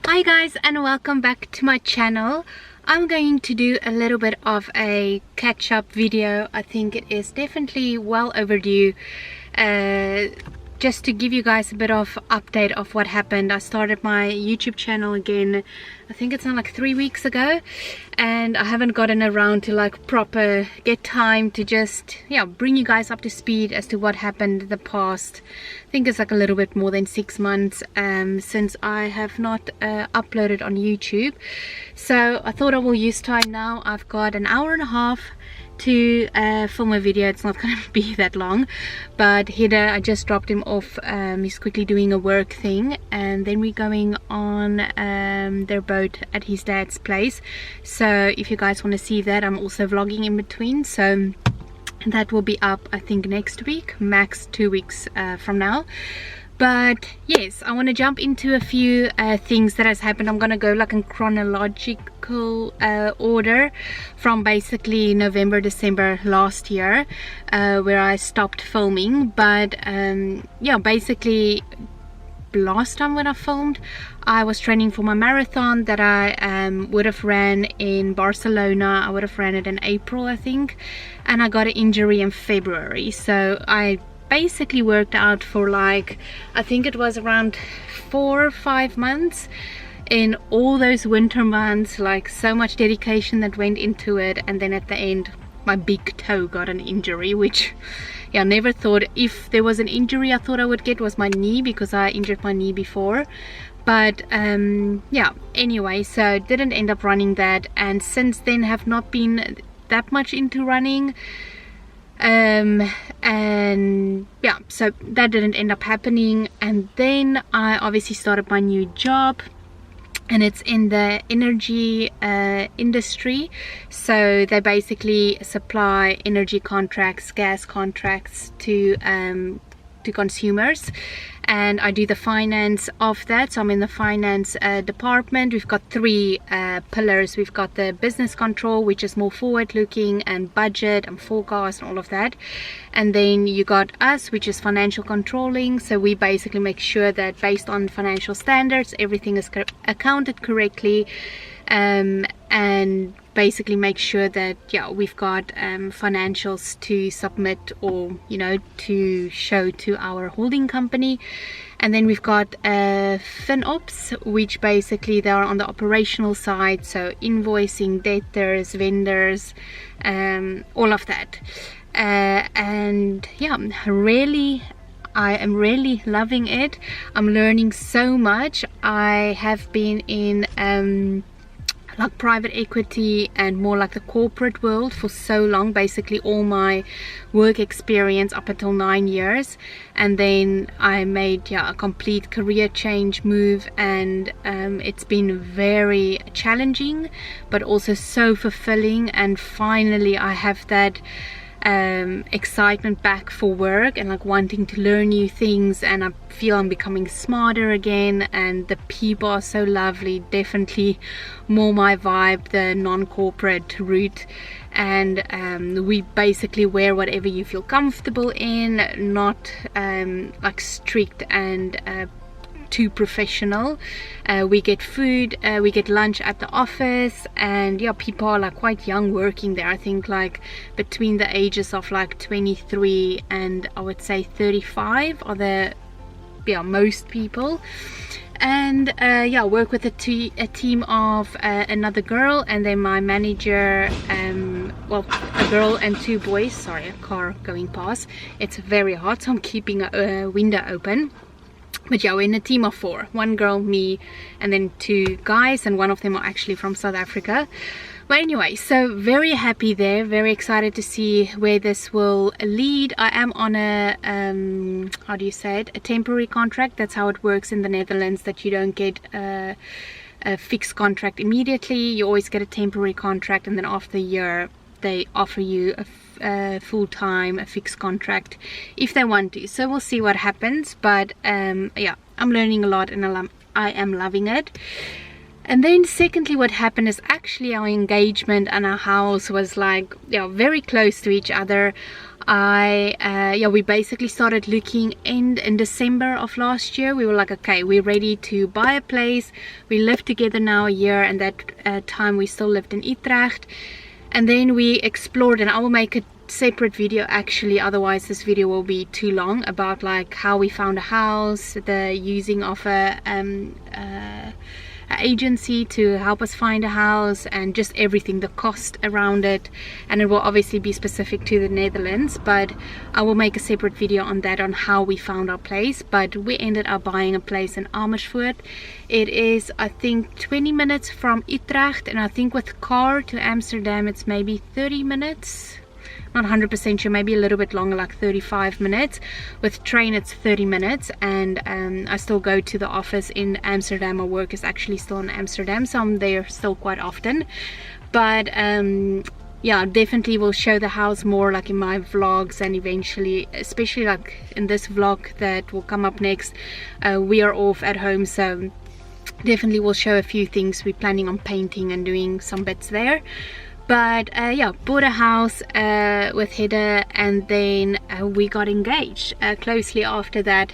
Hi guys, and welcome back to my channel. I'm going to do a little bit of a catch-up video. I think it is definitely well overdue, just to give you guys a bit of update of what happened. I started my YouTube channel again, I think it's now like 3 weeks ago, and I haven't gotten around to like proper get time to just bring you guys up to speed as to what happened the past. I think it's like a little bit more than 6 months since I have not uploaded on YouTube. So I thought I will use time now. I've got an hour and a half to film a video. It's not gonna be that long, but Hida, I just dropped him off. He's quickly doing a work thing, and then we're going on their boat at his dad's place. So if you guys want to see that, I'm also vlogging in between, so that will be up I think next week, max 2 weeks from now. But yes, I want to jump into a few things that has happened. I'm gonna go like in chronological order from basically November, December last year, where I stopped filming. But yeah, basically last time when I filmed, I was training for my marathon that I would have ran in Barcelona. I would have ran it in April, I think, and I got an injury in February. So I basically worked out for like, I think it was around 4 or 5 months in all those winter months, like so much dedication that went into it. And then at the end, my big toe got an injury, which I never thought, if there was an injury I thought I would get, was my knee, because I injured my knee before. But yeah, anyway, so didn't end up running that, and since then have not been that much into running. And yeah, so that didn't end up happening. And then I obviously started my new job, and it's in the energy industry. So they basically supply energy contracts, gas contracts to consumers, and I do the finance of that. So I'm in the finance department. We've got 3 pillars. We've got the business control, which is more forward looking, and budget and forecast and all of that. And then you got us, which is financial controlling. So we basically make sure that based on financial standards, everything is accounted correctly, and basically make sure that we've got financials to submit, or to show to our holding company. And then we've got FinOps, which basically they are on the operational side, so invoicing, debtors, vendors, all of that. And yeah, I am really loving it. I'm learning so much. I have been in like private equity and more like the corporate world for so long, basically all my work experience up until 9 years. And then I made a complete career change move, and it's been very challenging but also so fulfilling. And finally I have that excitement back for work, and like wanting to learn new things, and I feel I'm becoming smarter again, and the people are so lovely. Definitely more my vibe, the non-corporate route. And we basically wear whatever you feel comfortable in, not like strict and too professional. We get food, we get lunch at the office, and people are like quite young working there. I think like between the ages of like 23 and I would say 35 are the most people. And work with a team of another girl, and then my manager, well, a girl and 2 boys. Sorry, a car going past. It's very hot, so I'm keeping a window open. But we're in a team of 4, 1 girl, me, and then 2 guys, and one of them are actually from South Africa. But anyway, so very happy there, very excited to see where this will lead. I am on a how do you say it, a temporary contract. That's how it works in the Netherlands, that you don't get a fixed contract immediately. You always get a temporary contract, and then after a year they offer you a full-time, a fixed contract if they want to. So we'll see what happens. But yeah, I'm learning a lot, and I am loving it. And then secondly, what happened is actually our engagement and our house was like, yeah, very close to each other. We basically started looking in December of last year. We were like, okay, we're ready to buy a place. We lived together now a year, and that time we still lived in Utrecht. And then we explored, and I will make a separate video actually, otherwise this video will be too long, about like how we found a house, the using of a agency to help us find a house, and just everything, the cost around it. And it will obviously be specific to the Netherlands, but I will make a separate video on that, on how we found our place. But we ended up buying a place in Amersfoort. It is, I think, 20 minutes from Utrecht, and I think with car to Amsterdam it's maybe 30 minutes. Not 100% sure, maybe a little bit longer, like 35 minutes. With train it's 30 minutes, and I still go to the office in Amsterdam. My work is actually still in Amsterdam, so I'm there still quite often. But yeah, definitely will show the house more like in my vlogs, and eventually, especially like in this vlog that will come up next, we are off at home, so definitely will show a few things. We're planning on painting and doing some bits there. But yeah, bought a house with Hedda, and then we got engaged closely after that.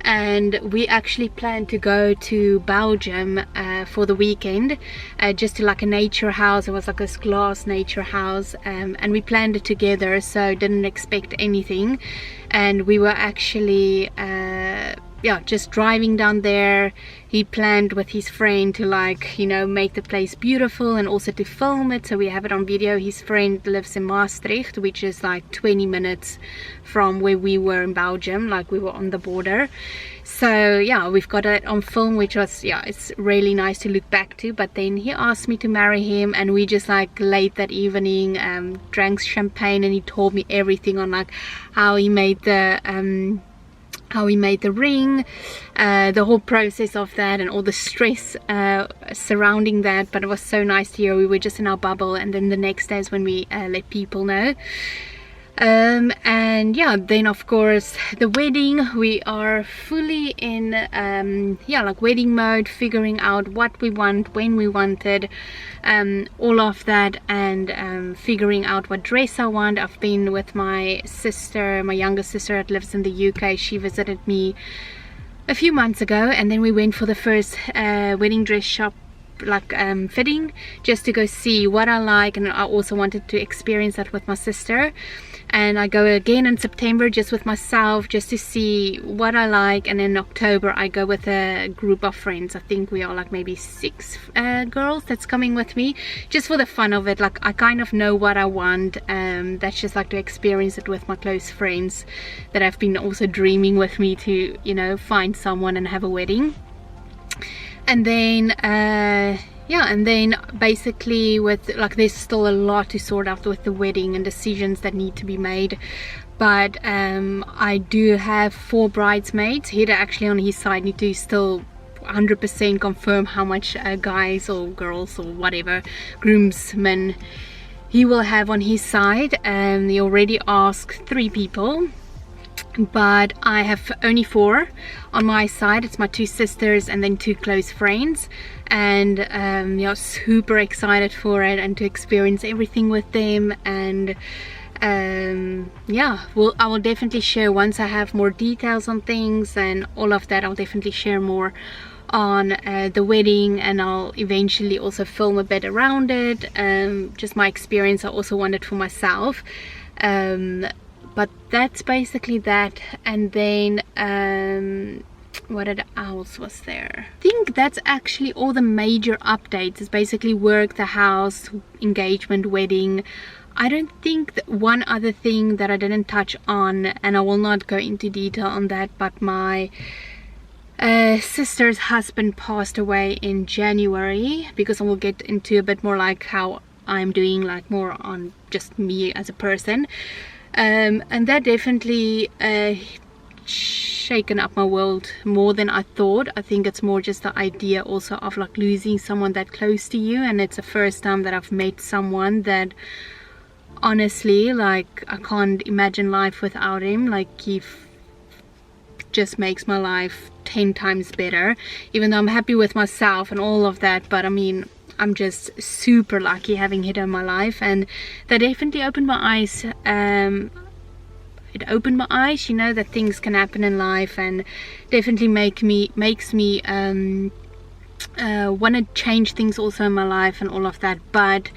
And we actually planned to go to Belgium for the weekend, just to like a nature house. It was like this glass nature house, and we planned it together, so didn't expect anything. And we were actually yeah, just driving down there. He planned with his friend to, like, you know, make the place beautiful and also to film it, so we have it on video. His friend lives in Maastricht, which is like 20 minutes from where we were in Belgium, like we were on the border. So yeah, we've got it on film, which was, yeah, it's really nice to look back to. But then he asked me to marry him, and we just like late that evening drank champagne, and he told me everything on like how he made the ring, the whole process of that, and all the stress surrounding that. But it was so nice to hear. We were just in our bubble, and then the next day is when we let people know. And yeah, then of course the wedding, we are fully in yeah, like wedding mode, figuring out what we want, when we want it, all of that, and figuring out what dress I want. I've been with my sister, my younger sister that lives in the UK. She visited me a few months ago, and then we went for the first wedding dress shop, like fitting, just to go see what I like. And I also wanted to experience that with my sister. And I go again in September just with myself, just to see what I like. And in October I go with a group of friends. I think we are like maybe 6 girls that's coming with me, just for the fun of it. Like, I kind of know what I want. That's just like to experience it with my close friends that have been also dreaming with me to, you know, find someone and have a wedding. And then yeah, and then basically with like, there's still a lot to sort out with the wedding and decisions that need to be made. But I do have 4 bridesmaids. Hedda actually on his side need to still 100% confirm how much guys or girls or whatever groomsmen he will have on his side. He already asked 3 people, but I have only 4 on my side. It's my 2 sisters and then 2 close friends. And yeah, super excited for it and to experience everything with them. And yeah, I will definitely share once I have more details on things and all of that. I'll definitely share more on the wedding, and I'll eventually also film a bit around it, just my experience I also wanted for myself. But that's basically that. And then what else was there? I think that's actually all the major updates. It's basically work, the house, engagement, wedding. I don't think that one other thing that I didn't touch on, and I will not go into detail on that, but my sister's husband passed away in January, because I will get into a bit more like how I'm doing, like more on just me as a person. And that definitely shaken up my world more than I thought. I think it's more just the idea also of like losing someone that close to you, and it's the first time that I've met someone that honestly, like, I can't imagine life without him. Like, he just makes my life 10 times better, even though I'm happy with myself and all of that. But I mean, I'm just super lucky having Hida in my life, and that definitely opened my eyes. It opened my eyes, you know, that things can happen in life, and definitely makes me want to change things also in my life and all of that. But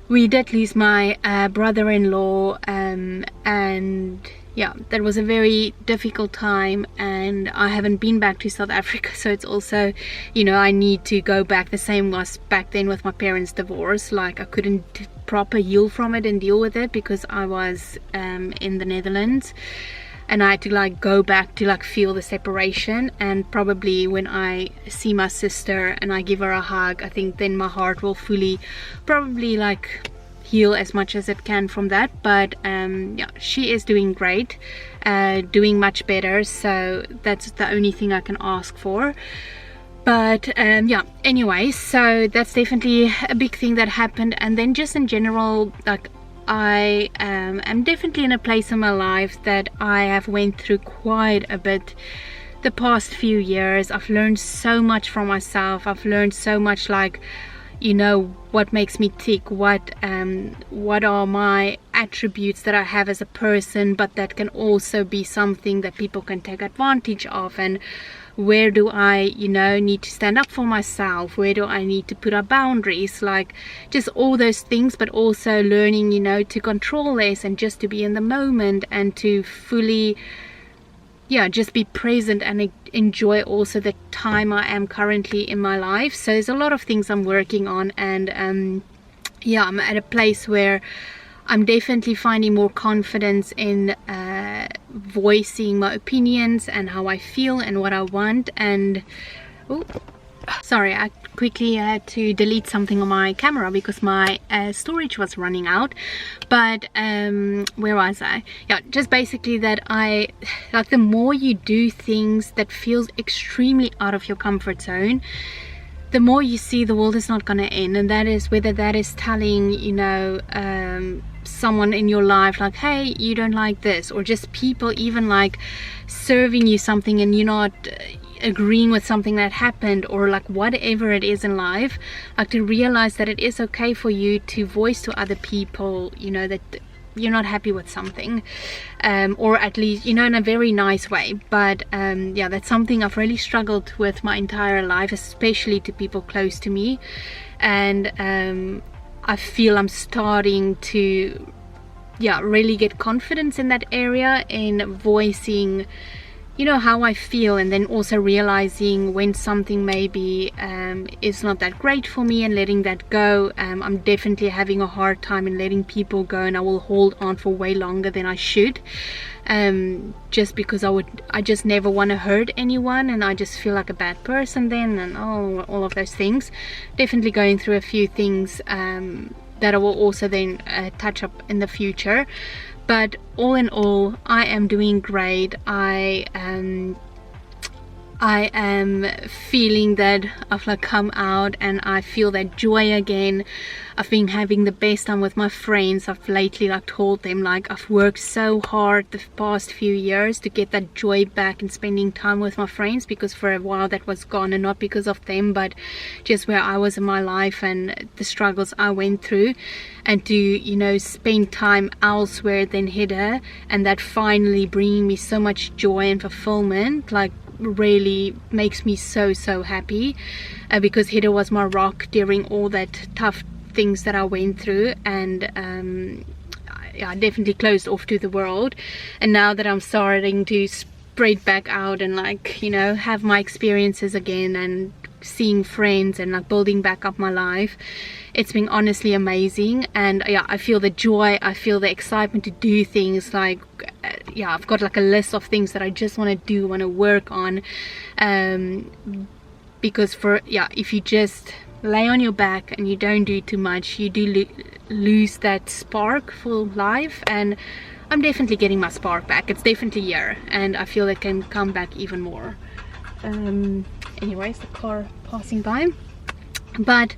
we did lose my brother-in-law, and yeah, that was a very difficult time, and I haven't been back to South Africa, so it's also, you know, I need to go back. The same was back then with my parents' divorce. Like, I couldn't proper heal from it and deal with it because I was in the Netherlands, and I had to like go back to like feel the separation. And probably when I see my sister and I give her a hug, I think then my heart will fully probably like heal as much as it can from that. But yeah, she is doing great, doing much better, so that's the only thing I can ask for. But yeah, anyway, so that's definitely a big thing that happened. And then just in general, like, I am definitely in a place in my life that I have went through quite a bit the past few years. I've learned so much from myself. I've learned so much, like, you know, what makes me tick, what are my attributes that I have as a person, but that can also be something that people can take advantage of. And where do I, you know, need to stand up for myself? Where do I need to put up boundaries? Like, just all those things, but also learning, you know, to control this and just to be in the moment and to fully, yeah, just be present and enjoy also the time I am currently in my life. So there's a lot of things I'm working on, and yeah, I'm at a place where I'm definitely finding more confidence in voicing my opinions and how I feel and what I want. And oh, sorry, I quickly had to delete something on my camera because my storage was running out. But where was I? Yeah, just basically that I like, the more you do things that feels extremely out of your comfort zone, the more you see the world is not going to end. And that is whether that is telling, you know, someone in your life like, hey, you don't like this, or just people even like serving you something and you're not agreeing with something that happened, or like whatever it is in life, like to realize that it is okay for you to voice to other people, you know, that you're not happy with something, or at least, you know, in a very nice way. But yeah, that's something I've really struggled with my entire life, especially to people close to me. And I feel I'm starting to, yeah, really get confidence in that area, in voicing, you know, how I feel, and then also realizing when something maybe is not that great for me and letting that go. I'm definitely having a hard time in letting people go, and I will hold on for way longer than I should, just because I just never want to hurt anyone, and I just feel like a bad person then, and all of those things. Definitely going through a few things that I will also then touch up in the future. But all in all, I am doing great. I am feeling that I've like come out, and I feel that joy again. I've been having the best time with my friends. I've lately like told them like I've worked so hard the past few years to get that joy back and spending time with my friends, because for a while that was gone, and not because of them, but just where I was in my life and the struggles I went through. And to, you know, spend time elsewhere than Hida, and that finally bringing me so much joy and fulfillment, like really makes me so happy, because Hida was my rock during all that tough things that I went through. And I definitely closed off to the world, and now that I'm starting to spread back out and like, you know, have my experiences again and seeing friends and like building back up my life, it's been honestly amazing. And yeah, I feel the joy, I feel the excitement to do things. Like yeah, I've got like a list of things that I just want to do, want to work on, because for yeah, if you just lay on your back and you don't do too much, you do lose that spark for life. And I'm definitely getting my spark back. It's definitely here, and I feel it can come back even more. Anyways, the car passing by. But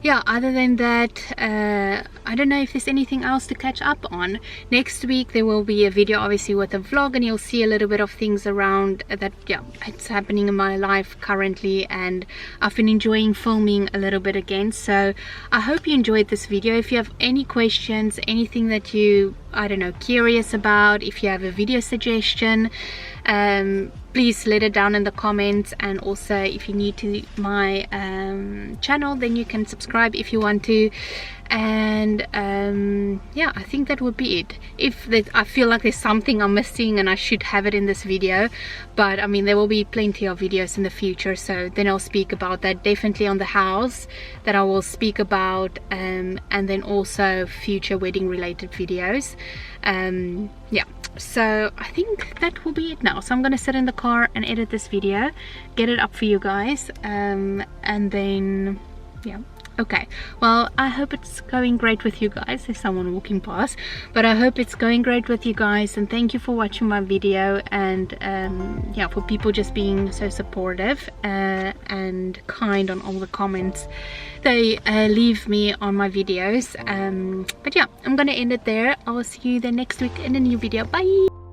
yeah, other than that, I don't know if there's anything else to catch up on. Next week there will be a video, obviously, with a vlog, and you'll see a little bit of things around that, yeah, it's happening in my life currently, and I've been enjoying filming a little bit again. So I hope you enjoyed this video. If you have any questions, anything that you, I don't know, curious about, if you have a video suggestion, please let it down in the comments. And also, if you're new to my channel, then you can subscribe if you want to. And yeah, I think that would be it. I feel like there's something I'm missing and I should have it in this video, but I mean, there will be plenty of videos in the future, so then I'll speak about that. Definitely on the house that I will speak about, and then also future wedding related videos. Yeah, so I think that will be it now. So I'm gonna sit in the car and edit this video, get it up for you guys, and then yeah. Okay, well, I hope it's going great with you guys. There's someone walking past, but I hope it's going great with you guys, and thank you for watching my video. And yeah, for people just being so supportive and kind on all the comments they leave me on my videos. But yeah, I'm gonna end it there. I will see you then next week in a new video. Bye.